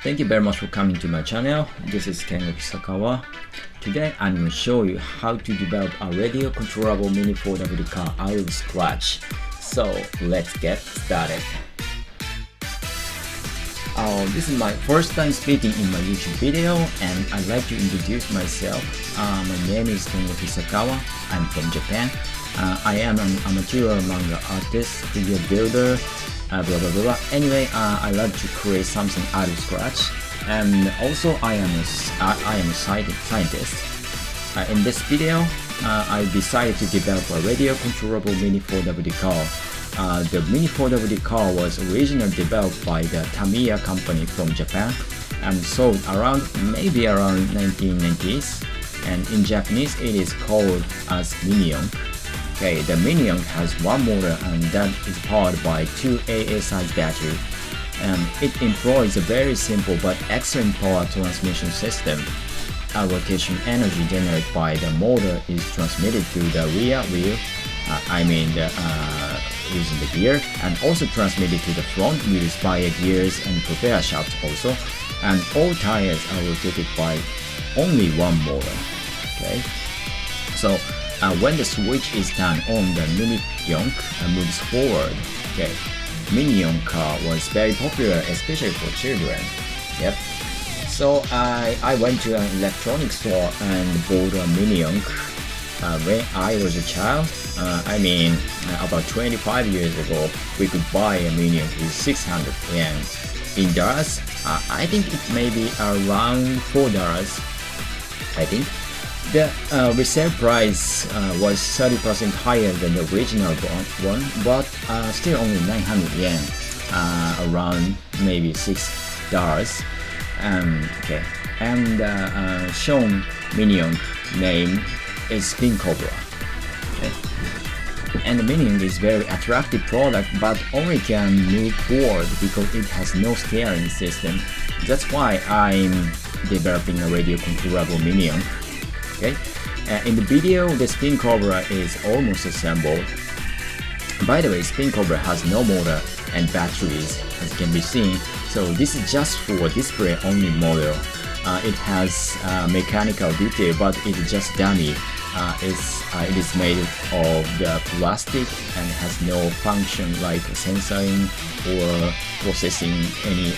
Thank you very much for coming to my channel. This is Kengo Hisakawa. Today I'm going to show you how to develop a radio controllable Mini 4WD car out of scratch. So let's get started. This is my first time speaking in my YouTube video, and I'd like to introduce myself. My name is Kengo Hisakawa. I'm from Japan. I am an amateur manga artist, video builder, blah blah blah. Anyway, I love to create something out of scratch, and also I am a scientist. In this video, I decided to develop a radio controllable Mini 4WD car. The Mini 4WD car was originally developed by the Tamiya company from Japan and sold maybe around 1990s, and in Japanese it is called as Mini-4WD. Okay, the Mini-4WD has one motor, and that is powered by two AA-size batteries, and it employs a very simple but excellent power transmission system. Rotation energy generated by the motor is transmitted to the rear wheel, using the gear, and also transmitted to the front wheels via gears and propeller shaft also, and all tires are rotated by only one motor. Okay, so when the switch is turned on, the Mini-4WD moves forward. Okay, Mini-4WD car was very popular, especially for children. Yep. So I went to an electronics store and bought a Mini-4WD when I was a child. About 25 years ago, we could buy a Mini-4WD with 600 yen. In dollars, I think it may be around $4. I think. The resale price was 30% higher than the original one, but still only 900 yen, around maybe $6. Okay, and shown Mini-4WD name is Spin Cobra. Okay. And the Mini-4WD is very attractive product, but only can move forward because it has no steering system. That's why I'm developing a radio controllable Mini-4WD. Okay. In the video, the Spin Cobra is almost assembled. By the way, Spin Cobra has no motor and batteries, as can be seen, so this is just for display only model. It has mechanical detail, but it's just dummy. It is made of the plastic and has no function like censoring or processing any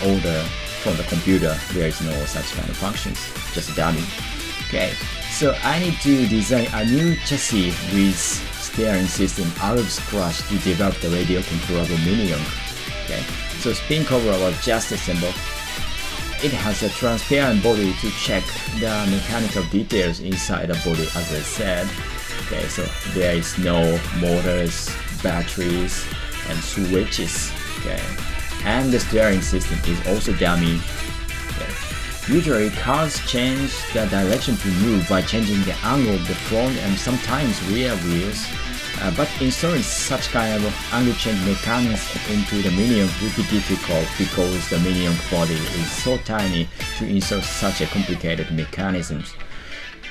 order from the computer. There is no such kind of functions, just dummy. Okay, so I need to design a new chassis with steering system out of scratch to develop the radio controllable Mini-4WD. Okay, so Spin Cobra was just assembled. It has a transparent body to check the mechanical details inside the body, as I said. Okay, so there is no motors, batteries, and switches. Okay, and the steering system is also dummy. Okay. Usually cars change the direction to move by changing the angle of the front and sometimes rear wheels, but installing such kind of angle change mechanism into the Mini-4WD would be difficult because the Mini-4WD body is so tiny to install such a complicated mechanisms.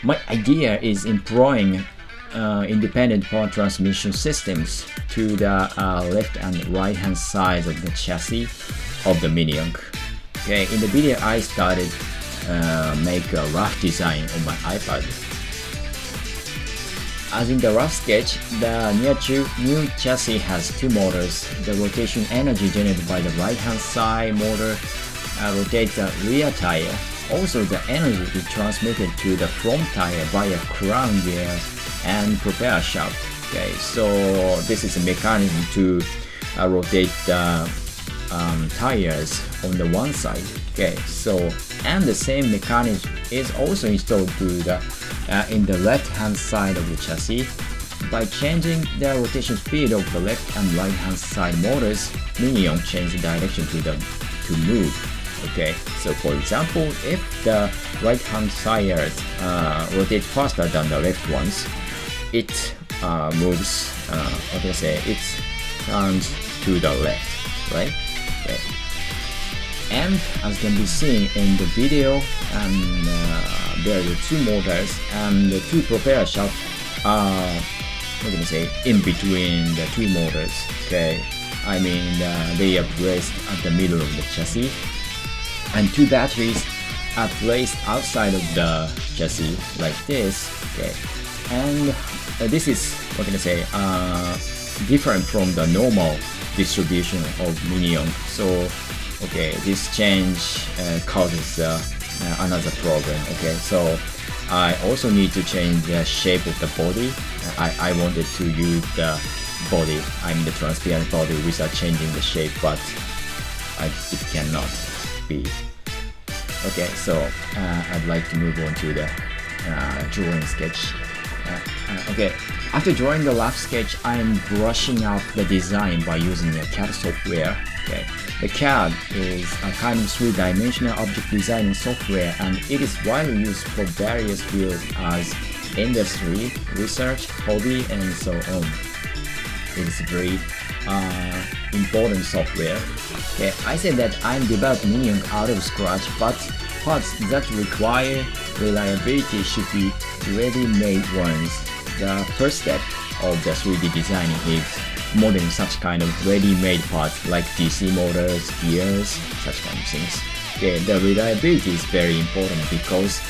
My idea is employing independent power transmission systems to the left and right hand sides of the chassis of the Mini-4WD. Okay, in the video I started make a rough design on my iPad. As in the rough sketch, the new chassis has two motors. The rotation energy generated by the right hand side motor rotates the rear tire. Also, the energy is transmitted to the front tire via crown gear and propeller shaft. Okay, so this is a mechanism to rotate the tires on the one side. Okay, so and the same mechanism is also installed to the in the left hand side of the chassis. By changing the rotation speed of the left and right hand side motors, Mini-4WD changes the direction to move. Okay, so for example, if the right hand tires rotate faster than the left ones, it moves. It turns to the left, right? Okay. And as can be seen in the video, there are two motors and the two propeller shafts are in between the two motors. Okay, they are placed at the middle of the chassis, and 2 batteries are placed outside of the chassis like this. Okay, and this is, what can I say, different from the normal distribution of Mini-4WD. So okay, this change causes another problem. Okay, so I also need to change the shape of the body. I wanted to use the body, the transparent body, without changing the shape, but it cannot be. Okay, so I'd like to move on to the drawing sketch. Okay, after drawing the rough sketch, I'm brushing up the design by using a CAD software. Okay, the CAD is a kind of three-dimensional object designing software, and it is widely used for various fields as industry, research, hobby, and so on. It is very important software. Okay, I said that I'm developing Mini-4WD out of scratch, but parts that require reliability should be ready-made ones. The first step of the 3D designing is modeling such kind of ready-made parts like DC motors, gears, such kind of things. Okay, the reliability is very important because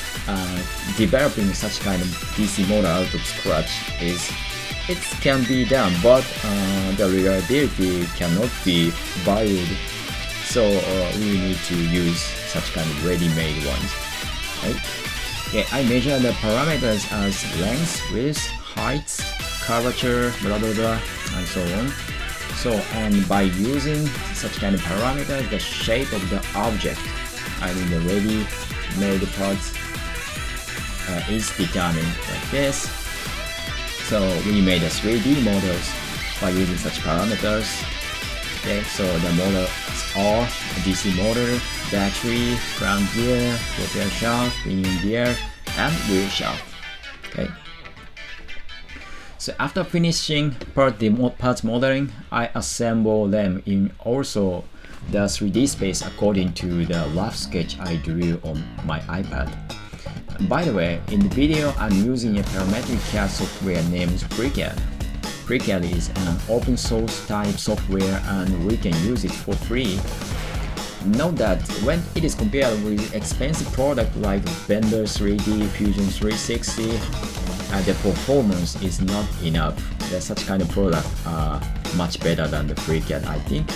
developing such kind of DC motor out of scratch it can be done, but the reliability cannot be valued. So we need to use such kind of ready-made ones. Right? Okay, I measure the parameters as length, width, height, curvature, blah blah blah, and so on. So, and by using such kind of parameters, the shape of the object, the ready-made parts, is determined like this. So we made a 3D models by using such parameters. Okay, so the models are DC motor, battery, ground gear, repair shaft, pinion gear, and wheel shaft. Okay. So after finishing parts modeling, I assemble them in also the 3D space according to the rough sketch I drew on my iPad. By the way, in the video I'm using a parametric CAD software named FreeCAD. FreeCAD is an open source type software and we can use it for free. Note that when it is compared with expensive products like Blender 3D, Fusion 360, the performance is not enough. Such kind of products are much better than the FreeCAD, I think.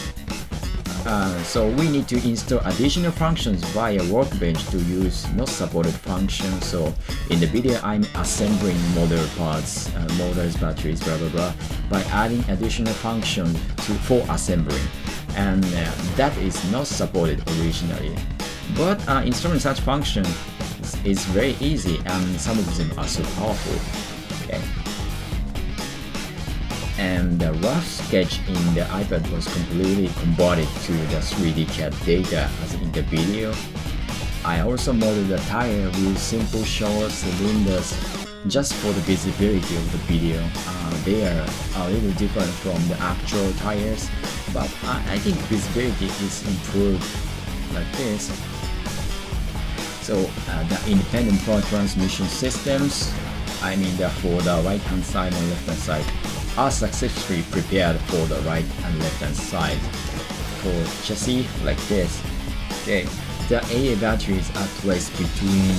So we need to install additional functions via Workbench to use not supported functions. So in the video I'm assembling model parts, motors, batteries, blah blah blah, by adding additional functions for assembling, and that is not supported originally. But installing such functions is very easy, and some of them are so powerful. Okay. And the rough sketch in the iPad was completely converted to the 3D CAD data as in the video. I also modeled the tire with simple short cylinders just for the visibility of the video. They are a little different from the actual tires, but I think visibility is improved like this. So the independent power transmission systems, for the right hand side and left hand side, are successfully prepared for the right and left hand side for chassis like this. Okay, the AA batteries are placed between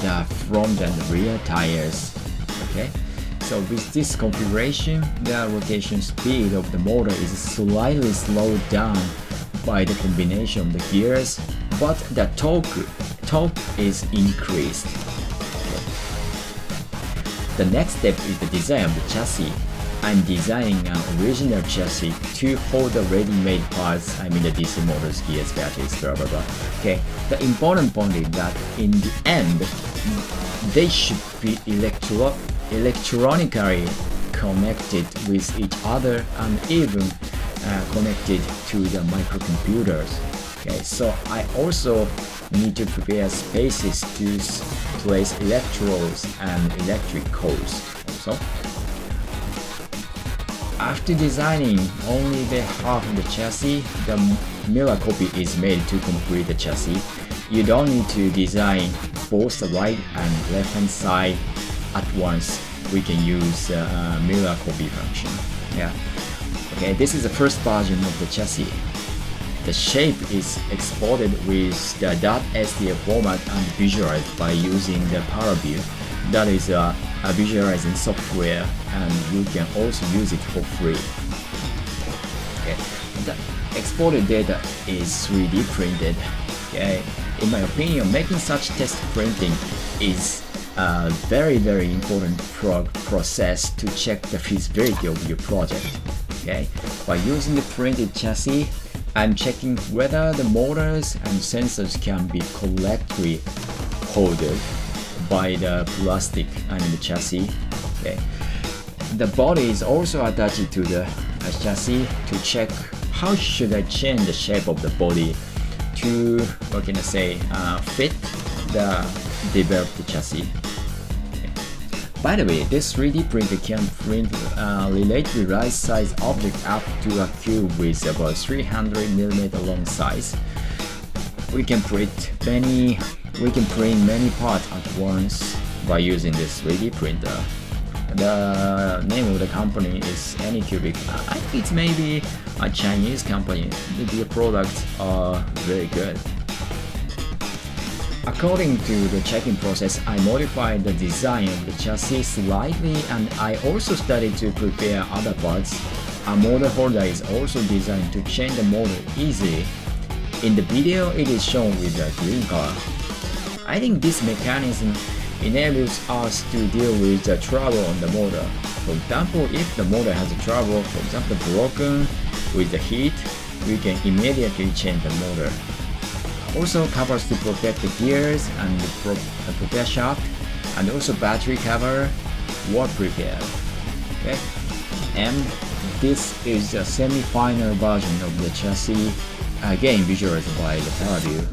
the front and rear tires. Okay, so with this configuration, the rotation speed of the motor is slightly slowed down by the combination of the gears, but the torque is increased. Okay. The next step is the design of the chassis. I'm designing an original chassis to hold the ready-made parts, the DC motors, gears, batteries, blah blah blah. Okay, the important point is that in the end, they should be electronically connected with each other and even connected to the microcomputers. Okay, so I also need to prepare spaces to place electrodes and electric coils. So, after designing only the half of the chassis, the mirror copy is made to complete the chassis. You don't need to design both the right and left hand side at once. We can use mirror copy function. Yeah. Okay, this is the first version of the chassis. The shape is exported with the .stl format and visualized by using the PowerView. That is a visualizing software, and you can also use it for free. Okay. The exported data is 3D printed. Okay. In my opinion, making such test printing is a very important process to check the feasibility of your project. Okay. By using the printed chassis, I'm checking whether the motors and sensors can be correctly holded by the plastic and the chassis. Okay. The body is also attached to the chassis to check how should I change the shape of the body to, what can I say, fit the developed chassis. Okay. By the way, this 3D printer can print relatively large size object up to a cube with about 300mm long size. We can print many parts at once by using this 3D printer. The name of the company is Anycubic. I think it's maybe a Chinese company. Their products are very good. According to the checking process, I modified the design of the chassis slightly, and I also started to prepare other parts. A motor holder is also designed to change the motor easily. In the video, it is shown with a green color. I think this mechanism enables us to deal with the trouble on the motor. For example, if the motor has a trouble, for example broken with the heat, we can immediately change the motor. Also covers to protect the gears and the prepare shaft, and also battery cover were prepared. Okay, and this is a semi-final version of the chassis, again visualized by the PowerView.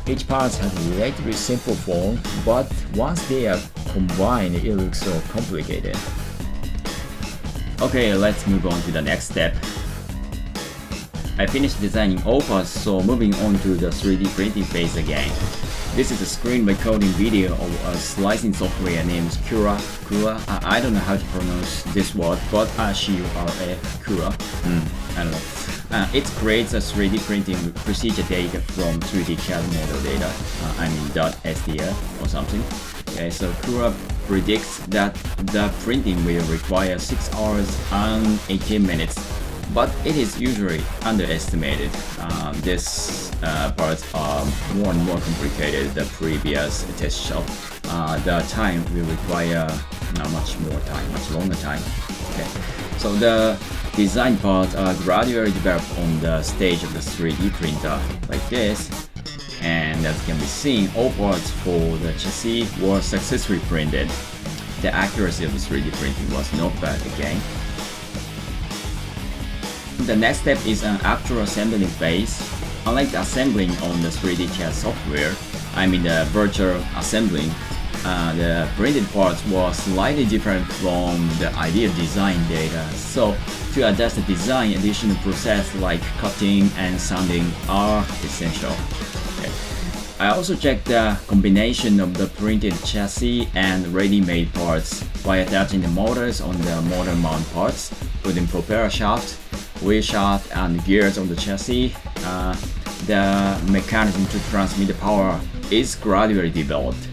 Each part has a relatively simple form, but once they are combined, it looks so complicated. Okay, let's move on to the next step. I finished designing all parts, so moving on to the 3D printing phase again. This is a screen recording video of a slicing software named Cura. I don't know how to pronounce this word, but C-U-R-A, Cura. I don't know. It creates a 3D printing procedure data from 3D CAD model data, .stl or something. Okay, so Cura predicts that the printing will require 6 hours and 18 minutes, but it is usually underestimated. These parts are more and more complicated than the previous test shop. The time will require much longer time. Okay, so the design parts are gradually developed on the stage of the 3D printer like this, and as can be seen, all parts for the chassis were successfully printed. The accuracy of the 3D printing was not bad again. The next step is an actual assembling phase. Unlike the assembling on the 3D CAD software, the virtual assembling, the printed parts were slightly different from the ideal design data. So to adjust the design, additional process like cutting and sanding are essential. Okay. I also checked the combination of the printed chassis and ready-made parts by attaching the motors on the motor mount parts, putting propeller shaft, wheel shaft and gears on the chassis. The mechanism to transmit the power is gradually developed.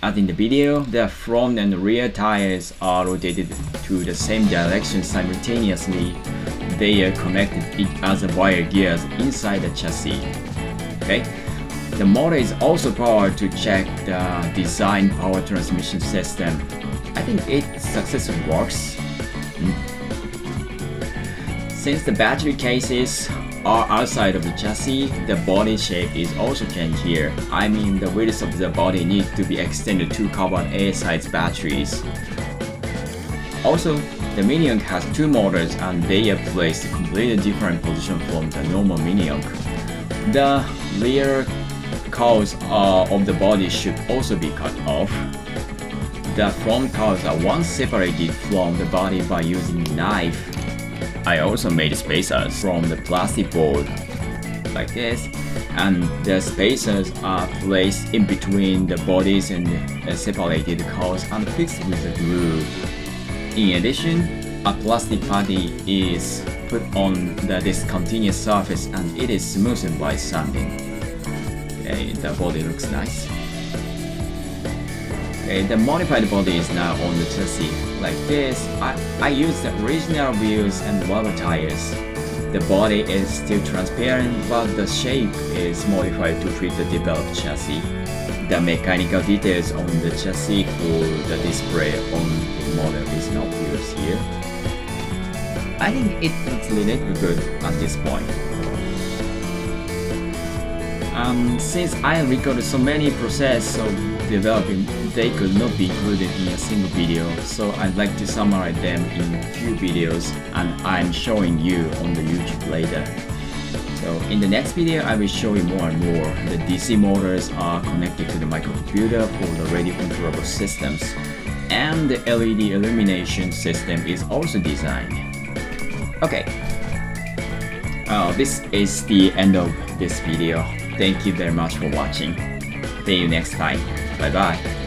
As in the video, the front and rear tires are rotated to the same direction simultaneously. They are connected each other via gears inside the chassis. Okay. The motor is also powered to check the design power transmission system. I think it successfully works. Since the battery cases are outside of the chassis, the body shape is also changed here. The width of the body needs to be extended to cover A-size batteries. Also, the Mini-4WD has two motors and they are placed in completely different position from the normal Mini-4WD. The rear cowls of the body should also be cut off. The front cowls are once separated from the body by using a knife. I also made spacers from the plastic board like this, and the spacers are placed in between the bodies and separated cowls and fixed with the glue. In addition, a plastic putty is put on the discontinuous surface and it is smoothened by sanding. Okay, the body looks nice. Okay, the modified body is now on the chassis like this. I used the original wheels and rubber tires. The body is still transparent, but the shape is modified to fit the developed chassis. The mechanical details on the chassis for the display on the model is not used here. I think it looks really good at this point. Since I recorded so many processes of developing, they could not be included in a single video, so I'd like to summarize them in a few videos and I'm showing you on the YouTube later. So in the next video I will show you more and more. The DC motors are connected to the microcomputer for the radio controllable systems, and the LED illumination system is also designed. Okay, this is the end of this video. Thank you very much for watching. See you next time. Bye bye.